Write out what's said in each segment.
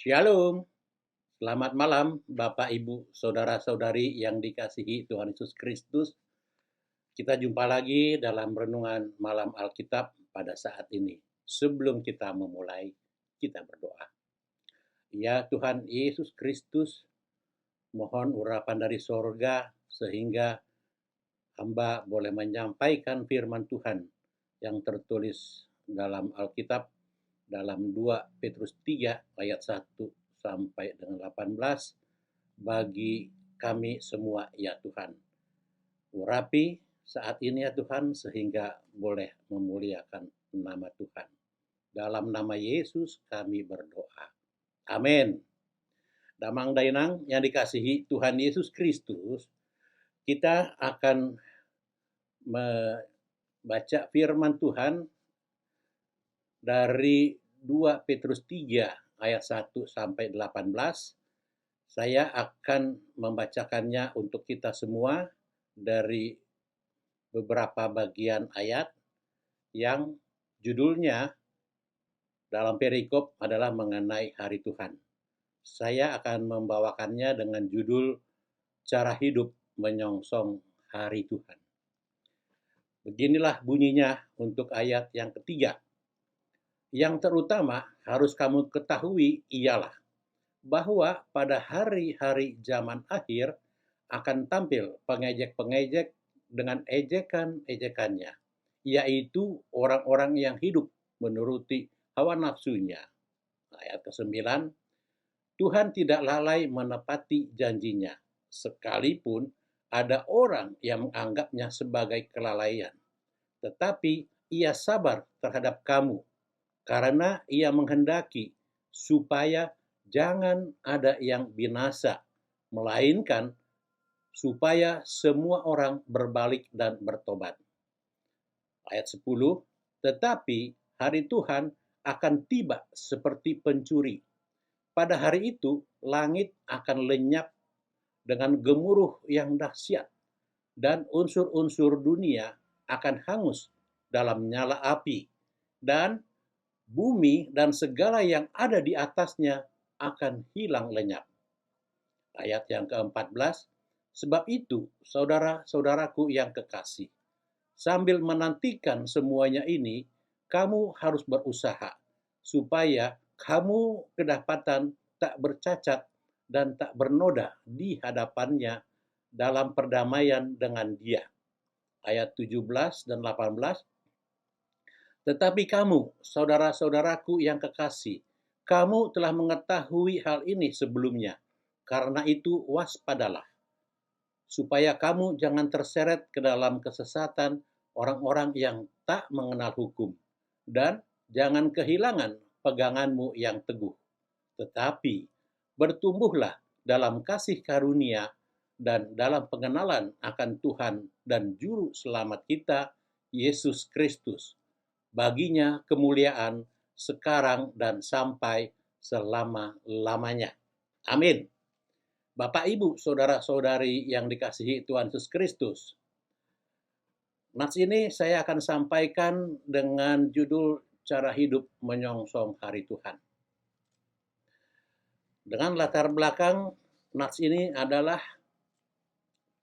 Shalom, selamat malam Bapak, Ibu, Saudara-saudari yang dikasihi Tuhan Yesus Kristus. Kita jumpa lagi dalam renungan malam Alkitab pada saat ini. Sebelum kita memulai, kita berdoa. Ya Tuhan Yesus Kristus, mohon urapan dari sorga sehingga hamba boleh menyampaikan firman Tuhan yang tertulis dalam Alkitab dalam 2 Petrus 3 ayat 1 sampai dengan 18 bagi kami semua ya Tuhan. Urapi saat ini ya Tuhan sehingga boleh memuliakan nama Tuhan. Dalam nama Yesus kami berdoa. Amin. Damang dainang yang dikasihi Tuhan Yesus Kristus, kita akan membaca firman Tuhan dari 2 Petrus 3 ayat 1 sampai 18. Saya akan membacakannya untuk kita semua dari beberapa bagian ayat yang judulnya dalam perikop adalah mengenai hari Tuhan. Saya akan membawakannya dengan judul Cara Hidup Menyongsong Hari Tuhan. Beginilah bunyinya untuk ayat yang ketiga. Yang terutama harus kamu ketahui ialah bahwa pada hari-hari zaman akhir akan tampil pengejek-pengejek dengan ejekan-ejekannya, yaitu orang-orang yang hidup menuruti hawa nafsunya. Ayat ke-9, Tuhan tidak lalai menepati janjinya, sekalipun ada orang yang menganggapnya sebagai kelalaian. Tetapi ia sabar terhadap kamu, karena ia menghendaki supaya jangan ada yang binasa, melainkan supaya semua orang berbalik dan bertobat. Ayat 10, tetapi hari Tuhan akan tiba seperti pencuri. Pada hari itu langit akan lenyap dengan gemuruh yang dahsyat, dan unsur-unsur dunia akan hangus dalam nyala api, dan bumi dan segala yang ada di atasnya akan hilang lenyap. Ayat yang ke-14, sebab itu saudara-saudaraku yang kekasih, sambil menantikan semuanya ini, kamu harus berusaha supaya kamu kedapatan tak bercacat dan tak bernoda di hadapannya dalam perdamaian dengan Dia. Ayat 17 dan 18, tetapi kamu, saudara-saudaraku yang kekasih, kamu telah mengetahui hal ini sebelumnya. Karena itu waspadalah, supaya kamu jangan terseret ke dalam kesesatan orang-orang yang tak mengenal hukum, dan jangan kehilangan peganganmu yang teguh. Tetapi bertumbuhlah dalam kasih karunia dan dalam pengenalan akan Tuhan dan Juru Selamat kita, Yesus Kristus. Baginya kemuliaan sekarang dan sampai selama-lamanya. Amin. Bapak, Ibu, Saudara-saudari yang dikasihi Tuhan Yesus Kristus, nats ini saya akan sampaikan dengan judul Cara Hidup Menyongsong Hari Tuhan. Dengan latar belakang nats ini adalah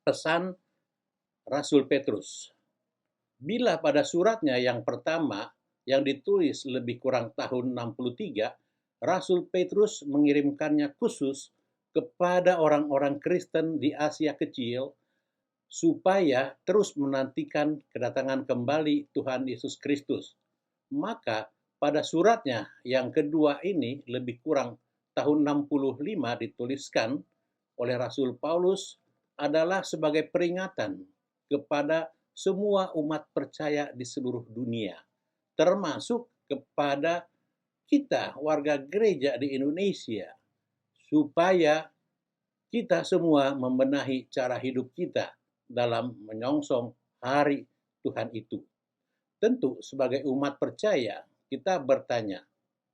pesan Rasul Petrus. Bila pada suratnya yang pertama yang ditulis lebih kurang tahun 63, Rasul Petrus mengirimkannya khusus kepada orang-orang Kristen di Asia Kecil supaya terus menantikan kedatangan kembali Tuhan Yesus Kristus. Maka pada suratnya yang kedua ini lebih kurang tahun 65 dituliskan oleh Rasul Paulus adalah sebagai peringatan kepada semua umat percaya di seluruh dunia, termasuk kepada kita warga gereja di Indonesia, supaya kita semua membenahi cara hidup kita dalam menyongsong hari Tuhan itu. Tentu sebagai umat percaya kita bertanya,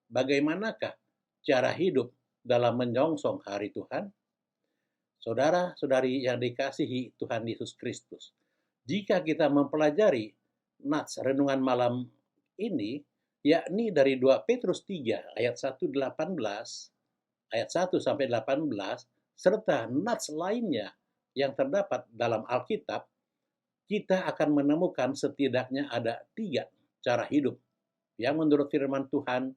bagaimanakah cara hidup dalam menyongsong hari Tuhan? Saudara-saudari yang dikasihi Tuhan Yesus Kristus, jika kita mempelajari nats renungan malam ini, yakni dari 2 Petrus 3 ayat 1-18, ayat 1 sampai 18 serta nats lainnya yang terdapat dalam Alkitab, kita akan menemukan setidaknya ada 3 cara hidup yang menurut firman Tuhan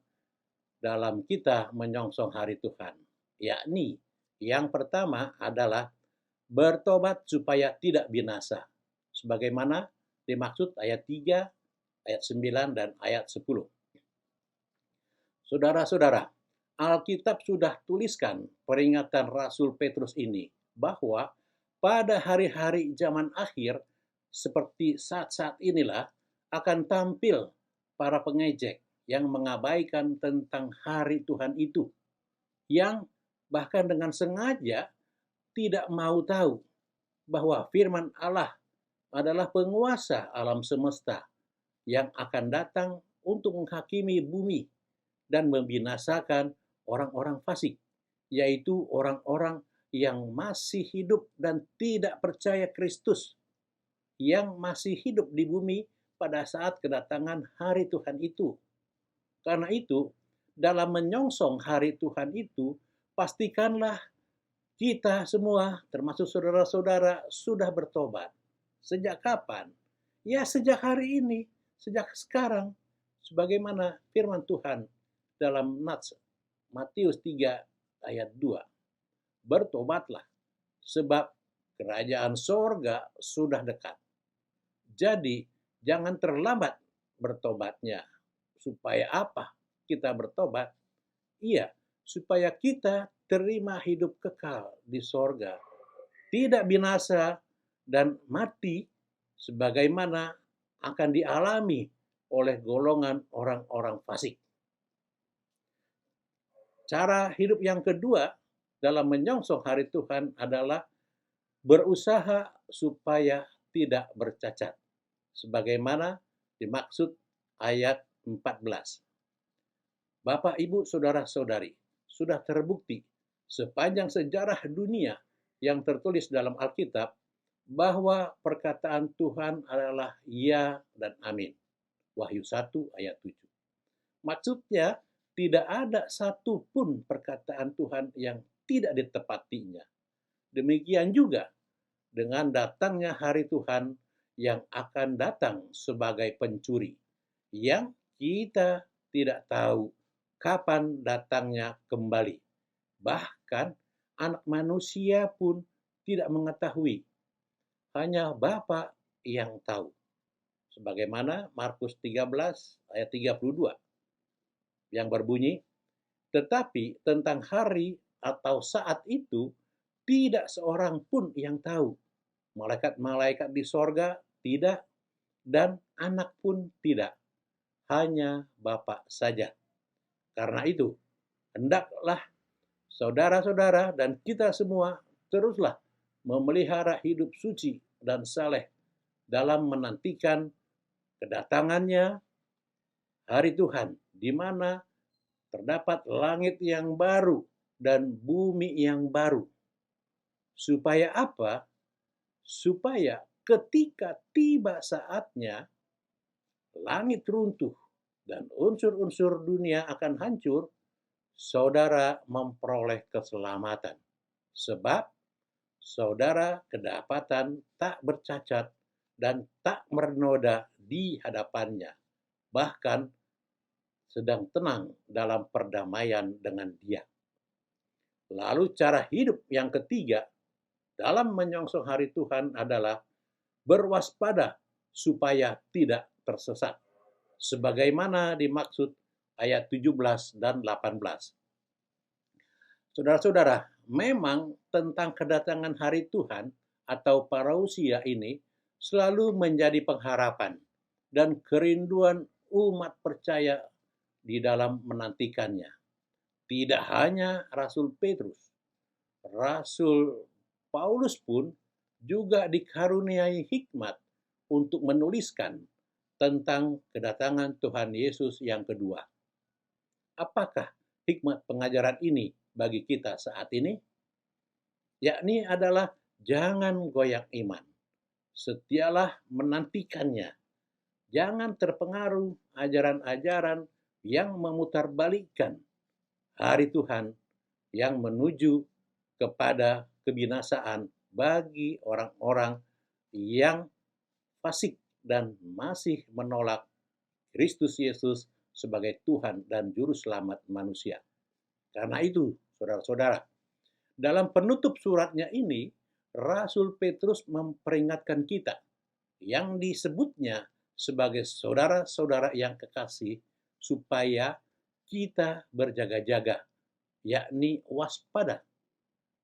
dalam kita menyongsong hari Tuhan. Yakni, yang pertama adalah bertobat supaya tidak binasa. Sebagaimana dimaksud ayat 3, ayat 9, dan ayat 10. Saudara-saudara, Alkitab sudah tuliskan peringatan Rasul Petrus ini bahwa pada hari-hari zaman akhir seperti saat-saat inilah akan tampil para pengejek yang mengabaikan tentang hari Tuhan itu, yang bahkan dengan sengaja tidak mau tahu bahwa firman Allah adalah penguasa alam semesta yang akan datang untuk menghakimi bumi dan membinasakan orang-orang fasik, yaitu orang-orang yang masih hidup dan tidak percaya Kristus, yang masih hidup di bumi pada saat kedatangan hari Tuhan itu. Karena itu, dalam menyongsong hari Tuhan itu, pastikanlah kita semua, termasuk saudara-saudara, sudah bertobat. Sejak kapan? Ya, sejak hari ini, sejak sekarang. Sebagaimana firman Tuhan dalam nats Matius 3 ayat 2. Bertobatlah, sebab kerajaan sorga sudah dekat. Jadi, jangan terlambat bertobatnya. Supaya apa kita bertobat? Iya, supaya kita terima hidup kekal di sorga, tidak binasa dan mati sebagaimana akan dialami oleh golongan orang-orang fasik. Cara hidup yang kedua dalam menyongsong hari Tuhan adalah berusaha supaya tidak bercacat, sebagaimana dimaksud ayat 14. Bapak, Ibu, Saudara-saudari, sudah terbukti sepanjang sejarah dunia yang tertulis dalam Alkitab bahwa perkataan Tuhan adalah ya dan amin. Wahyu 1 ayat 7. Maksudnya, tidak ada satupun perkataan Tuhan yang tidak ditepatinya. Demikian juga dengan datangnya hari Tuhan yang akan datang sebagai pencuri, yang kita tidak tahu kapan datangnya kembali. Bahkan anak manusia pun tidak mengetahui. Hanya Bapa yang tahu. Sebagaimana Markus 13 ayat 32 yang berbunyi, tetapi tentang hari atau saat itu tidak seorang pun yang tahu. Malaikat-malaikat di sorga tidak, dan anak pun tidak. Hanya Bapa saja. Karena itu, hendaklah saudara-saudara dan kita semua teruslah memelihara hidup suci dan saleh dalam menantikan kedatangannya hari Tuhan, di mana terdapat langit yang baru dan bumi yang baru. Supaya apa? Supaya ketika tiba saatnya, langit runtuh dan unsur-unsur dunia akan hancur, saudara memperoleh keselamatan. Sebab saudara kedapatan tak bercacat dan tak bernoda di hadapannya, bahkan sedang tenang dalam perdamaian dengan Dia. Lalu cara hidup yang ketiga dalam menyongsong hari Tuhan adalah berwaspada supaya tidak tersesat, sebagaimana dimaksud ayat 17 dan 18. Saudara-saudara, memang tentang kedatangan hari Tuhan atau parousia ini selalu menjadi pengharapan dan kerinduan umat percaya di dalam menantikannya. Tidak hanya Rasul Petrus, Rasul Paulus pun juga dikaruniai hikmat untuk menuliskan tentang kedatangan Tuhan Yesus yang kedua. Apakah hikmat pengajaran ini bagi kita saat ini? Yakni adalah jangan goyah iman. Setialah menantikannya. Jangan terpengaruh ajaran-ajaran yang memutarbalikkan hari Tuhan yang menuju kepada kebinasaan bagi orang-orang yang fasik dan masih menolak Kristus Yesus sebagai Tuhan dan Juru Selamat manusia. Karena itu, saudara-saudara, dalam penutup suratnya ini, Rasul Petrus memperingatkan kita yang disebutnya sebagai saudara-saudara yang kekasih supaya kita berjaga-jaga, yakni waspada,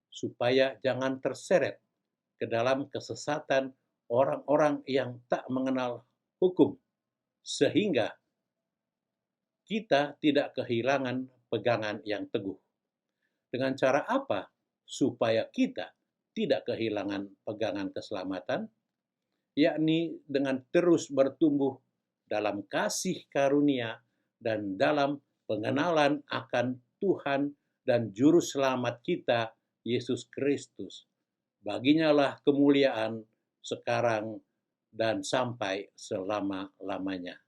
supaya jangan terseret ke dalam kesesatan orang-orang yang tak mengenal hukum, sehingga kita tidak kehilangan pegangan yang teguh. Dengan cara apa supaya kita tidak kehilangan pegangan keselamatan? Yakni dengan terus bertumbuh dalam kasih karunia dan dalam pengenalan akan Tuhan dan Juru Selamat kita, Yesus Kristus. Baginya lah kemuliaan sekarang dan sampai selama-lamanya.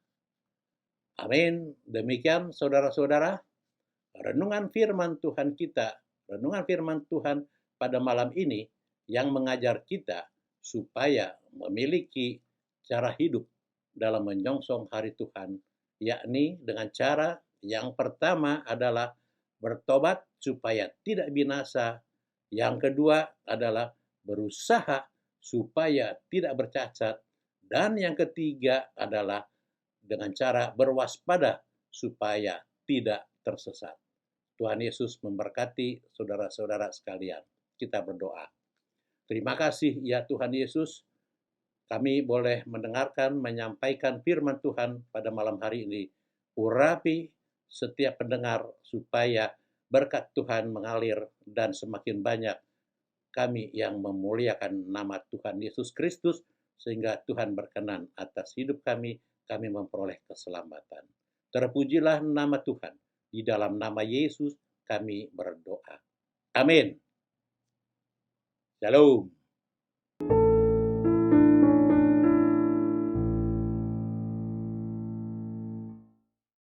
Amin. Demikian saudara-saudara, renungan firman Tuhan kita, renungan firman Tuhan pada malam ini yang mengajar kita supaya memiliki cara hidup dalam menyongsong hari Tuhan, yakni dengan cara yang pertama adalah bertobat supaya tidak binasa, yang kedua adalah berusaha supaya tidak bercacat, dan yang ketiga adalah dengan cara berwaspada supaya tidak tersesat. Tuhan Yesus memberkati saudara-saudara sekalian. Kita berdoa. Terima kasih ya Tuhan Yesus, kami boleh mendengarkan, menyampaikan firman Tuhan pada malam hari ini. Urapi setiap pendengar supaya berkat Tuhan mengalir dan semakin banyak kami yang memuliakan nama Tuhan Yesus Kristus, sehingga Tuhan berkenan atas hidup kami memperoleh keselamatan. Terpujilah nama Tuhan. Di dalam nama Yesus kami berdoa. Amin. Shalom.